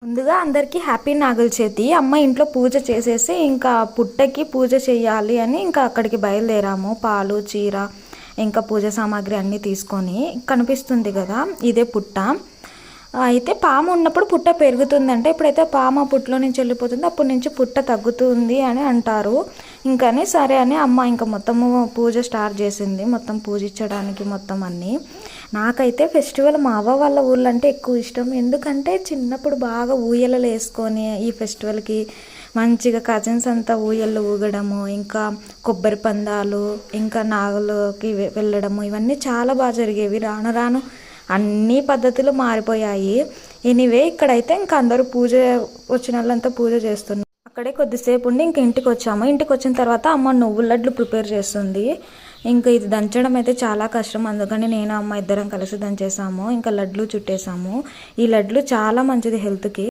ముందుగా అందరికీ హ్యాపీ నాగుల చవితి. అమ్మ ఇంట్లో పూజ చేసేసి ఇంకా పుట్టకి పూజ చేయాలి అని ఇంకా అక్కడికి బయలుదేరాము. పాలు, చీర, ఇంకా పూజ సామాగ్రి అన్నీ తీసుకొని. కనిపిస్తుంది కదా, ఇదే పుట్ట. అయితే పాము ఉన్నప్పుడు పుట్ట పెరుగుతుందంటే, ఇప్పుడైతే పాము పుట్టలో నుంచి వెళ్ళిపోతుంది, అప్పటి నుంచి పుట్ట తగ్గుతుంది అని అంటారు. ఇంకని సరే అని అమ్మ ఇంకా మొత్తము పూజ స్టార్ట్ చేసింది, మొత్తం పూజించడానికి మొత్తం అన్నీ. నాకైతే ఫెస్టివల్ మా అవ్వ వాళ్ళ ఊళ్ళో అంటే ఎక్కువ ఇష్టం. ఎందుకంటే చిన్నప్పుడు బాగా ఊయలలు వేసుకొని ఈ ఫెస్టివల్కి మంచిగా కజిన్స్ అంతా ఊయల్లో ఊగడము, ఇంకా కొబ్బరి పందాలు, ఇంకా నాగులకి వెళ్ళడము, ఇవన్నీ చాలా బాగా జరిగేవి. రాను రాను అన్ని పద్ధతులు మారిపోయాయి. ఎనీవే ఇక్కడైతే ఇంకా అందరూ పూజ వచ్చిన వాళ్ళంతా పూజ చేస్తున్నారు. అక్కడే కొద్దిసేపు ఉండి ఇంక ఇంటికి వచ్చాము. ఇంటికి వచ్చిన తర్వాత అమ్మ నువ్వుల లడ్లు ప్రిపేర్ చేస్తుంది. ఇంకా ఇది దంచడం అయితే చాలా కష్టం, అందుకని నేను అమ్మ ఇద్దరం కలిసి దంచేసాము. ఇంకా లడ్లు చుట్టేసాము. ఈ లడ్లు చాలా మంచిది హెల్త్కి.